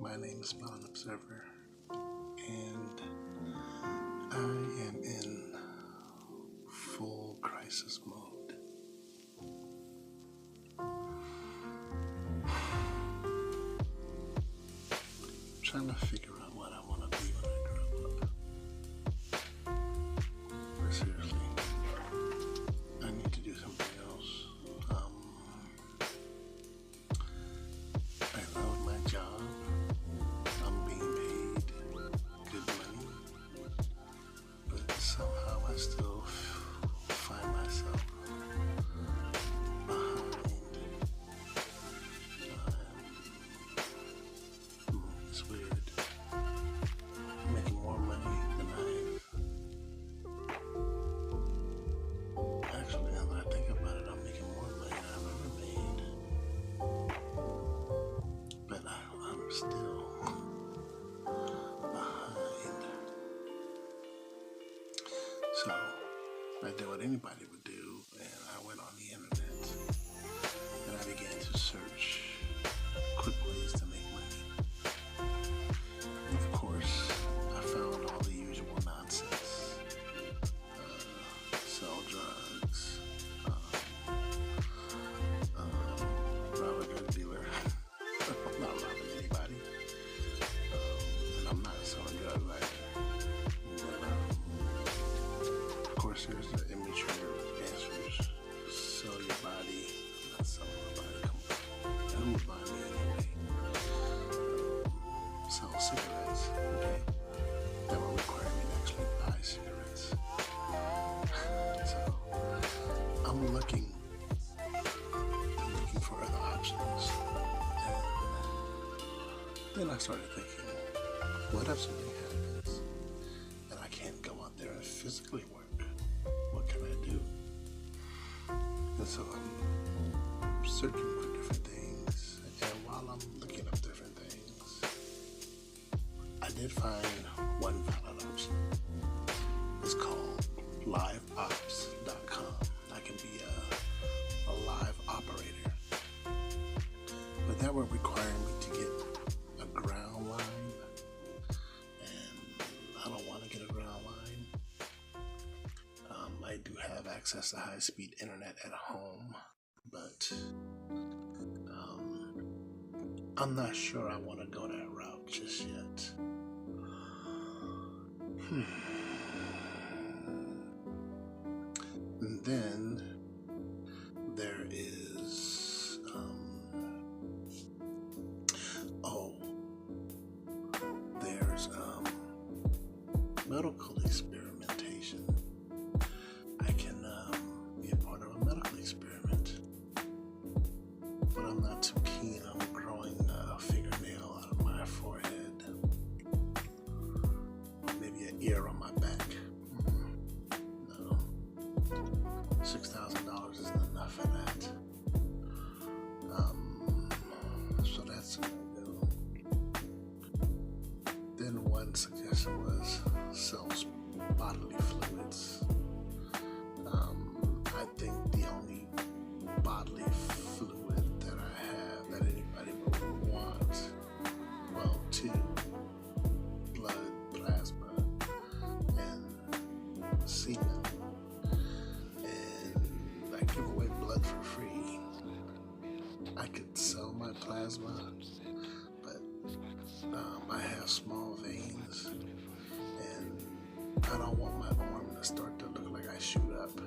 My name is Melon Observer, and I am in full crisis mode. I'm trying to figure out what I want to be when I grow up. But seriously, I need to do something else. I love my job. I'm being paid good money, but somehow I still find myself behind. It's weird. I'm making more money than actually, now that I think about it, I'm making more money than I've ever made. But I'm still behind. So I did what anybody would do, and I went on the internet and I began to search quick ways to make money. And of course, I found all the usual nonsense. Sell drugs, rob a drug dealer. I'm not robbing anybody, and I'm not selling drugs either. Of course, there's the immature answers. Sell your body. I'm not selling my body. Who would buy me anyway? Sell cigarettes. Okay, that will require me to actually buy cigarettes. So I'm looking for other options. And then I started thinking, what if something happens and I can't go out there and physically work? What can I do? And so I'm searching for different things, and while I'm looking up different things, I did find one valid option. It's called liveops.com. I can be a live operator, but that would require me to get a ground line, and I don't want to get a ground line. I do have access to high-speed internet at home, but I'm not sure I want to go that route just yet. And then there is there's medical experimentation. I can be a part of a medical experiment, but I'm not too keen on growing a fingernail out of my forehead, or maybe an ear on my back. No, $6,000 isn't enough for that. So that's gonna go. Then one suggestion was sell bodily fluids. I think the only bodily fluid that I have that anybody would want, well, two: blood, plasma, and semen. And I give away blood for free. I could sell my plasma, but I have small veins, and I don't want my arm to start to look like I shoot up.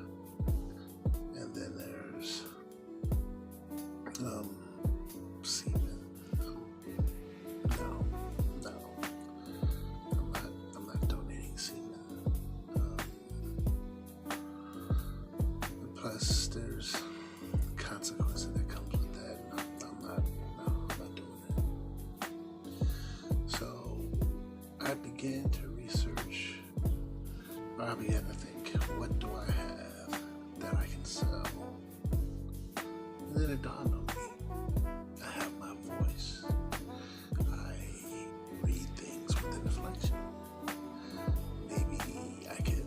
And then there's semen. No, I'm not donating semen. Plus, there's consequences that comes with that. I'm not doing it. So I began to research. I began to think, what do I have that I can sell? And then it dawned on me, I have my voice. I read things with inflection. Maybe I could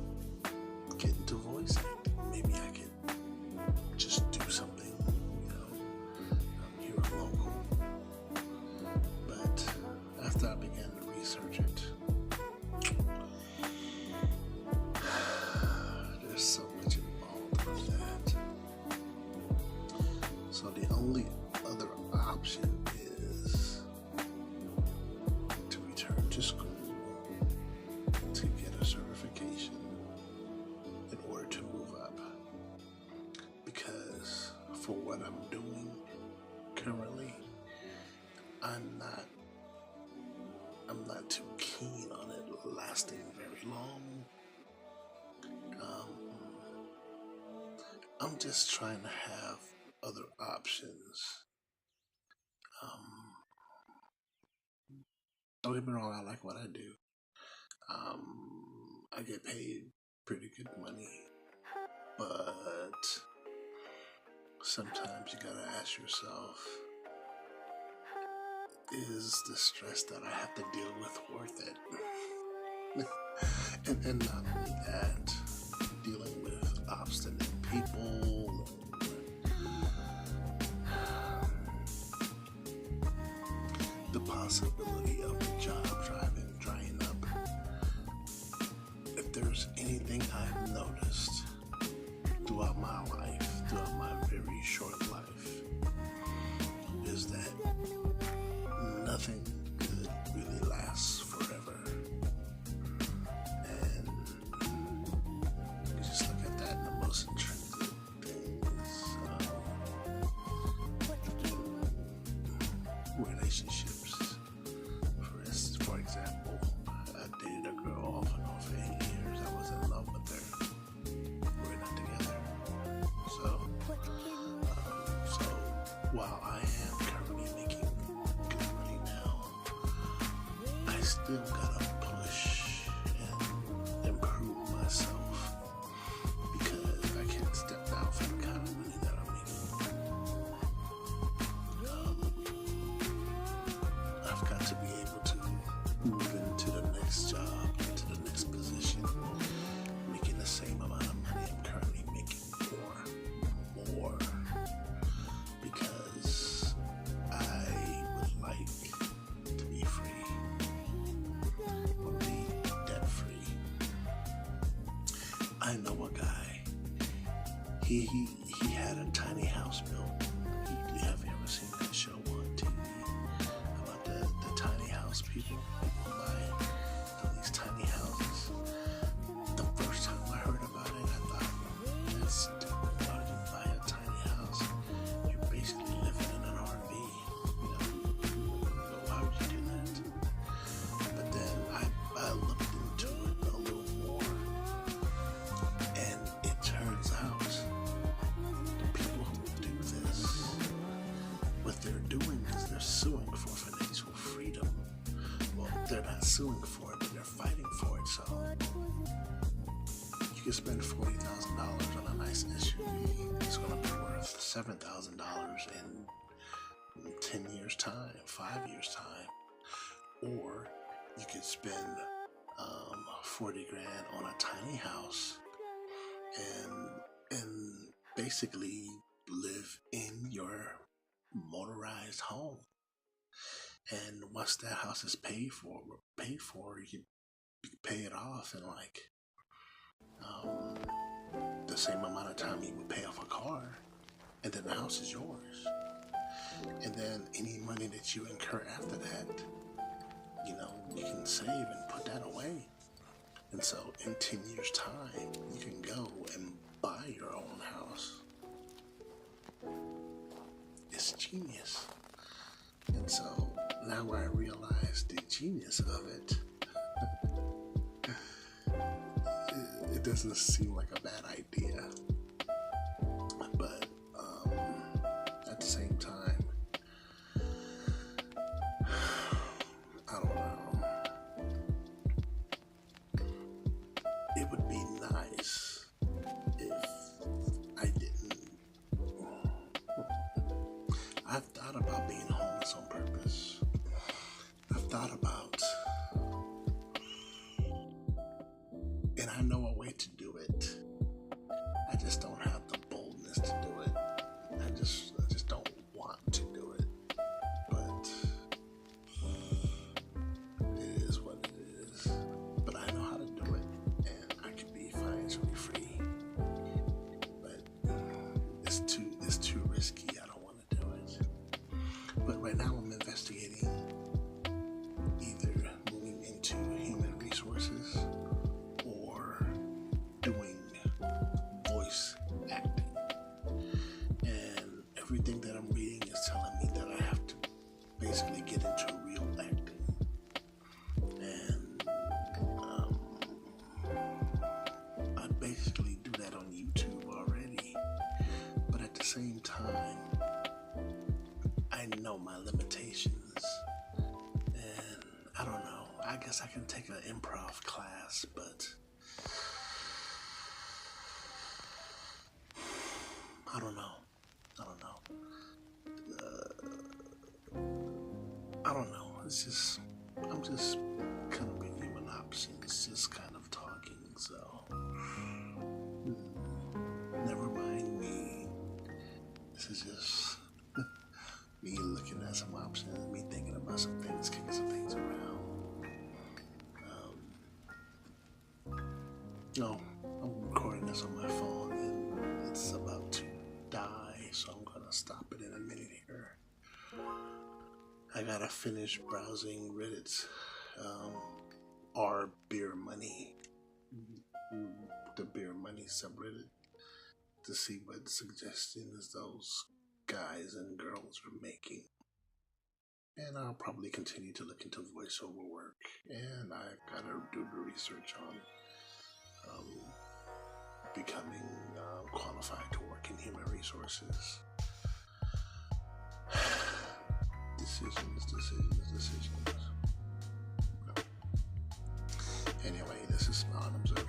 get into voice acting. Maybe I could just do something, here local. But only other option is to return to school to get a certification in order to move up. Because for what I'm doing currently, I'm not too keen on it lasting very long. I'm just trying to have other options. Um, don't get me wrong, I like what I do. I get paid pretty good money, but sometimes you gotta ask yourself, is the stress that I have to deal with worth it? and not only that, dealing with obstinate people, the possibility of the job drying up. If there's anything I've noticed throughout my life, throughout my very short life, is that nothing good really lasts forever. And you just look at that in the most intrinsic things. Relationships. For example, I dated a girl off and on for 8 years. I was in love with her. We're not together. So while I am currently making good money now, I still gotta push and improve myself because I can't step down from the kind of money that I'm making. I've got to be able to move into the next job, into the next position, making the same amount of money I'm currently making, or more, because I would like to be free, or be debt free. I know a guy. He had a tiny house built. Have you ever seen that show on TV about the tiny house people who buy these tiny houses? The first time I heard about it, I thought, that's stupid. Why would you buy a tiny house? You're basically living in an RV. Why would you do that? But then I looked into it a little more, and it turns out the people who do this, what they're doing is they're suing for financial freedom. Well, they're not suing for it, but they're fighting for it. So you can spend $40,000 on a nice SUV. It's going to be worth $7,000 in 10 years' time, 5 years' time. Or you could spend 40 grand on a tiny house and basically live in your motorized home. And once that house is paid for, you can pay it off in like the same amount of time you would pay off a car, and then the house is yours. And then any money that you incur after that, you can save and put that away. And so in 10 years' time, you can go and buy your own house. It's genius. And so now I realize the genius of it, it doesn't seem like a bad idea. But at the same time, I don't know. It would be nice if I didn't. I've thought about being homeless on purpose. I've thought about, and I know a way to do it. I just don't have the boldness to do it. I just don't want to do it. But it is what it is. But I know how to do it, and I can be financially free. But it's too risky. I don't want to do it. I'm reading is telling me that I have to basically get into real acting. And I basically do that on YouTube already. But at the same time, I know my limitations. And I don't know. I guess I can take an improv class, but I don't know. I don't know. It's just, I'm just kind of reviewing options, just kind of talking, so never mind me. This is just me looking at some options, me thinking about some things, kicking some things around. No, I'm recording this on my phone and it's about to die, so I'm gonna stop it in a minute here. I gotta finish browsing Reddit's Beer Money, the Beer Money subreddit, to see what suggestions those guys and girls are making. And I'll probably continue to look into voiceover work, and I gotta do the research on becoming qualified to work in human resources. Decisions. Anyway, this is Anonymous.